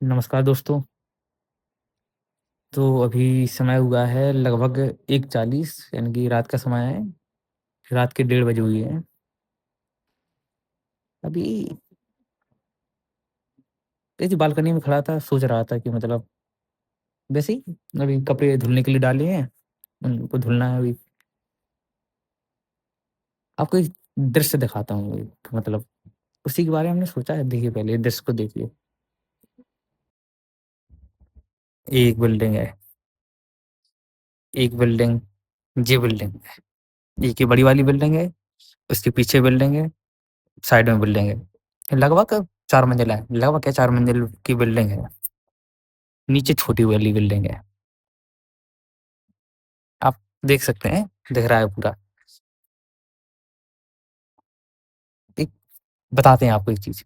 नमस्कार दोस्तों। तो अभी समय हुआ है लगभग 1:40 यानी कि रात का समय है। रात के 1:30 बजे हुए हैं। अभी ऐसे बालकनी में खड़ा था, सोच रहा था कि मतलब वैसे ही अभी कपड़े धुलने के लिए डाले हैं, उनको धुलना है अभी। आपको एक दृश्य दिखाता हूँ एक मतलब उसी के बारे में हमने सोचा है, देखिए पहले ये दृश्य को देखिए। एक बिल्डिंग है, एक बिल्डिंग, ये बिल्डिंग, एक ये बड़ी वाली बिल्डिंग है, उसके पीछे बिल्डिंग है, साइड में बिल्डिंग है। लगभग 4 मंजिला है, लगभग क्या 4 मंजिल की बिल्डिंग है। नीचे छोटी वाली बिल्डिंग है। आप देख सकते हैं, दिख रहा है पूरा। एक बताते हैं आपको एक चीज़,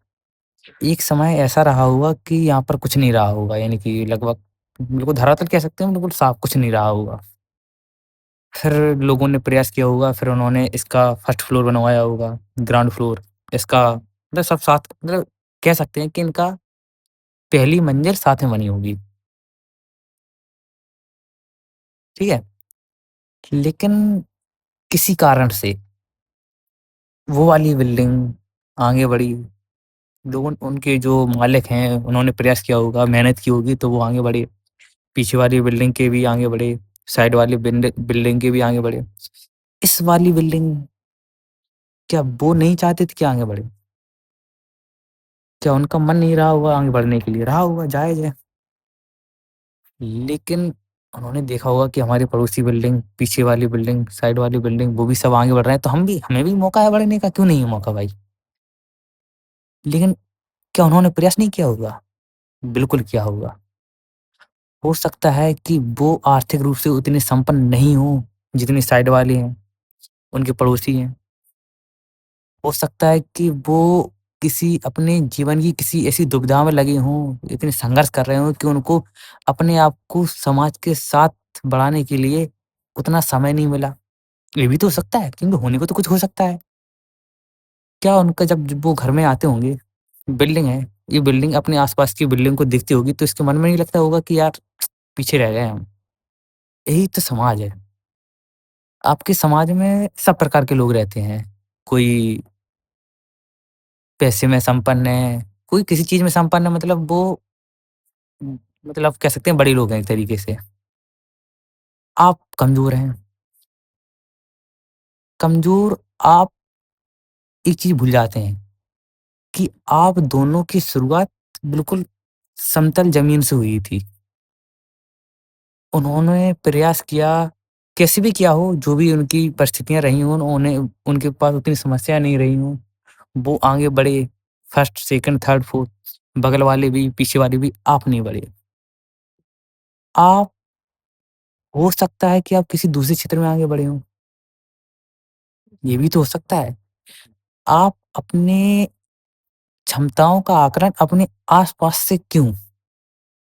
एक समय ऐसा रहा होगा कि यहाँ पर कुछ नहीं रहा होगा, यानी कि लगभग बिल्कुल धरातल कह सकते हैं, बिल्कुल साफ कुछ नहीं रहा होगा। फिर लोगों ने प्रयास किया होगा, फिर उन्होंने इसका फर्स्ट फ्लोर बनवाया होगा, ग्राउंड फ्लोर इसका मतलब सब साथ मतलब कह सकते हैं कि इनका पहली मंजिल साथ में बनी होगी, ठीक है? लेकिन किसी कारण से वो वाली बिल्डिंग आगे बढ़ी। लोगों उनके जो मालिक हैं, उन्होंने प्रयास किया होगा, मेहनत की होगी तो वो आगे बढ़े। पीछे वाली बिल्डिंग के भी आगे बढ़े, साइड वाली बिल्डिंग के भी आगे बढ़े। इस वाली बिल्डिंग क्या वो नहीं चाहते थे कि आगे बढ़े? क्या उनका मन नहीं रहा होगा आगे बढ़ने के लिए? रहा होगा, जायज़ है। लेकिन उन्होंने देखा होगा कि हमारी पड़ोसी बिल्डिंग, पीछे वाली बिल्डिंग, साइड वाली बिल्डिंग वो भी सब आगे बढ़ रहे हैं, तो हमें भी मौका है बढ़ने का, क्यों नहीं है मौका भाई? लेकिन क्या उन्होंने प्रयास नहीं किया होगा? बिल्कुल किया होगा। हो सकता है कि वो आर्थिक रूप से उतने संपन्न नहीं हों, जितने साइड वाले हैं, उनके पड़ोसी हैं। हो सकता है कि वो किसी अपने जीवन की किसी ऐसी दुविधा में लगे हों, इतने संघर्ष कर रहे हों कि उनको अपने आप को समाज के साथ बढ़ाने के लिए उतना समय नहीं मिला। ये भी तो हो सकता है, क्योंकि होने को तो कुछ हो सकता है। क्या उनका जब वो घर में आते होंगे, बिल्डिंग है, ये बिल्डिंग अपने आस-पास की बिल्डिंग को दिखती होगी तो इसके मन में नहीं लगता होगा कि यार पीछे रह गए हम। यही तो समाज है। आपके समाज में सब प्रकार के लोग रहते हैं। कोई पैसे में संपन्न है, कोई किसी चीज़ में संपन्न है, मतलब वो मतलब कह सकते हैं बड़े लोग हैं एक तरीके से। आप कमज़ोर हैं, कमज़ोर आप एक चीज़ भूल जाते हैं कि आप दोनों की शुरुआत बिल्कुल समतल ज़मीन से हुई थी। उन्होंने प्रयास किया, कैसे भी किया हो, जो भी उनकी परिस्थितियाँ रही हों, उन्होंने उनके पास उतनी समस्या नहीं रही हों, वो आगे बढ़े, फर्स्ट, सेकंड, थर्ड, फोर्थ, बगल वाले भी, पीछे वाले भी, आप नहीं बढ़े। आप हो सकता है कि आप किसी दूसरे क्षेत्र में आगे बढ़े हों, ये भी तो हो सकता है। आप अपने क्षमताओं का आकलन अपने आस-पास से क्यों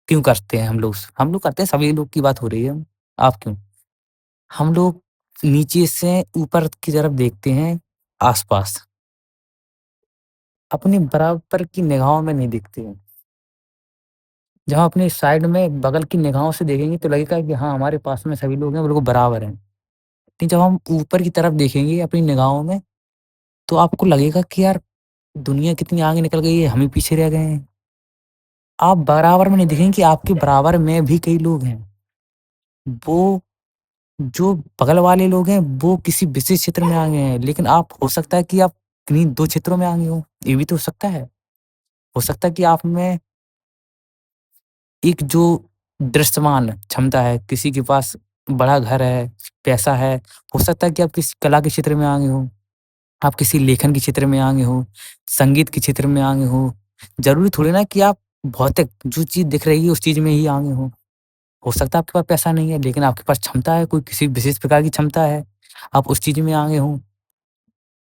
करते हैं हम लोग? हम लोग करते हैं, सभी लोग की बात हो रही है, आप क्यों? हम लोग नीचे से ऊपर की तरफ देखते हैं आस-पास, अपने बराबर की निगाहों में नहीं देखते हैं। जब हम अपनी साइड में बगल की निगाहों से देखेंगे तो लगेगा कि हाँ, हमारे पास में सभी लोग हैं, बिल्कुल बराबर हैं। लेकिन जब हम ऊपर की तरफ देखेंगे अपनी निगाहों में, तो आपको लगेगा कि यार दुनिया कितनी आगे निकल गई है, हम ही पीछे रह गए हैं। आप बराबर में नहीं देखेंगे कि आपके बराबर में भी कई लोग हैं। वो जो बगल वाले लोग हैं, वो किसी विशेष क्षेत्र में आगे हैं, लेकिन आप हो सकता है कि आप किन्हीं 2 क्षेत्रों में आगे हों, ये भी तो हो सकता है। हो सकता है कि आप में एक जो दृश्यमान क्षमता है, किसी के पास बड़ा घर है, पैसा है, हो सकता है कि आप किसी कला के क्षेत्र में आगे हों, आप किसी लेखन के क्षेत्र में आगे हों, संगीत के क्षेत्र में आगे हों। ज़रूरी थोड़ी ना कि आप भौतिक जो चीज़ दिख रही है, उस चीज़ में ही आगे हों। हो सकता है आपके पास पैसा नहीं है, लेकिन आपके पास क्षमता है, कोई किसी विशेष प्रकार की क्षमता है, आप उस चीज़ में आगे हों।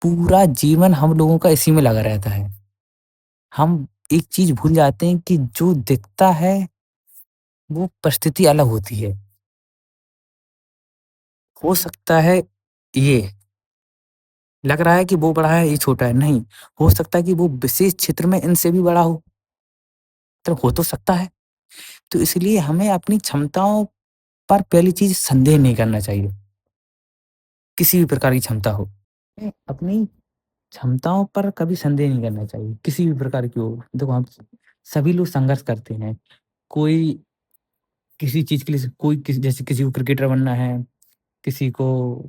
पूरा जीवन हम लोगों का इसी में लगा रहता है। हम एक चीज़ भूल जाते हैं कि जो दिखता है, वो परिस्थिति अलग होती है। हो सकता है ये लग रहा है कि वो बड़ा है, ये छोटा है, नहीं, हो सकता है कि वो विशेष क्षेत्र में इनसे भी बड़ा हो। तो हो तो सकता है। तो इसलिए हमें अपनी क्षमताओं पर पहली चीज़ संदेह नहीं करना चाहिए, किसी भी प्रकार की क्षमता हो। अपनी क्षमताओं पर कभी संदेह नहीं करना चाहिए, किसी भी प्रकार की हो। देखो हम सभी लोग संघर्ष करते हैं। कोई किसी चीज़ के लिए कोई किसी जैसे किसी को क्रिकेटर बनना है, किसी को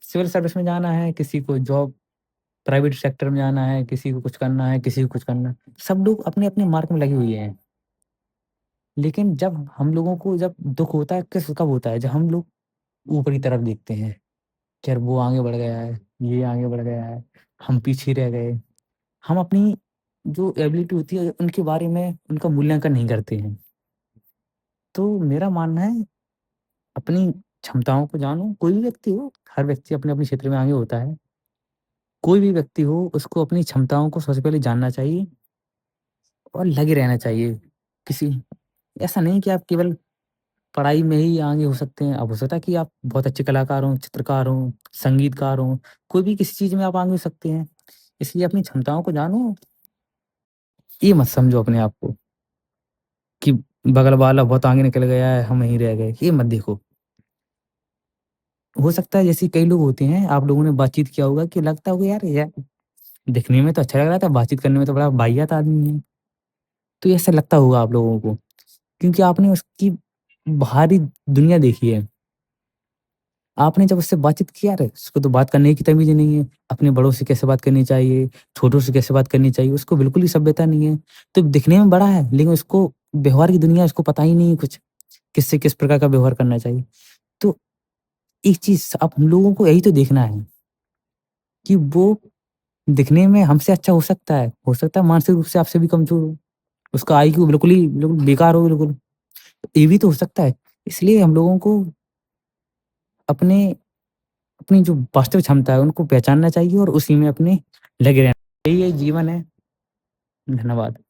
सिविल सर्विस में जाना है, किसी को जॉब प्राइवेट सेक्टर में जाना है, किसी को कुछ करना है, किसी को कुछ करना है। सब लोग अपने-अपने मार्ग में लगे हुए हैं। लेकिन जब हम लोगों को जब दुःख होता है, कब होता है? जब हम लोग ऊपरी तरफ देखते हैं कि यार वो आगे बढ़ गया है, ये आगे बढ़ गया है, हम पीछे रह गए। हम अपनी जो एबिलिटी होती है उनके बारे में उनका मूल्यांकन नहीं करते हैं। तो मेरा मानना है अपनी क्षमताओं को जानो, कोई भी व्यक्ति हो, हर व्यक्ति अपने-अपने क्षेत्र में आगे होता है। कोई भी व्यक्ति हो उसको अपनी क्षमताओं को सबसे पहले जानना चाहिए और लगे रहना चाहिए। किसी ऐसा नहीं कि आप केवल पढ़ाई में ही आगे हो सकते हैं। अब हो सकता है कि आप बहुत अच्छे कलाकार हों, चित्रकार हों, संगीतकार हों, कोई भी किसी चीज़ में आप आगे हो सकते हैं। इसलिए अपनी क्षमताओं को जानो, ये मत समझो अपने आप को कि बगल वाला बहुत आगे निकल गया है, हम वहीं रह गए, ये मत देखो। हो सकता है जैसे कई लोग होते हैं, आप लोगों ने बातचीत किया होगा कि लगता होगा यार दिखने में तो अच्छा लग रहा था, बातचीत करने में तो बड़ा वाहियात आदमी है। तो ऐसा लगता होगा आप लोगों को क्योंकि आपने उसकी बाहरी दुनिया देखी है। आपने जब उससे बातचीत की यार इसको तो बात करने की तमीज़ ही नहीं है। अपने बड़ों से कैसे बात करनी चाहिए, छोटों से कैसे बात करनी चाहिए, उसको बिल्कुल ही सभ्यता नहीं है। तो दिखने में बड़ा है लेकिन उसको व्यवहार की दुनिया उसको पता ही नहीं है कुछ, किससे किस प्रकार का व्यवहार करना चाहिए। तो एक चीज़ अब हम लोगों को यही तो देखना है कि वो दिखने में हमसे अच्छा हो सकता है मानसिक रूप से आपसे भी कमज़ोर हो, उसका आईक्यू बिल्कुल बेकार हो बिल्कुल, ये भी तो हो सकता है। इसलिए हम लोगों को अपने अपनी जो वास्तविक क्षमता है उनको पहचानना चाहिए और उसी में अपने लगे रहना। यही जीवन है। धन्यवाद।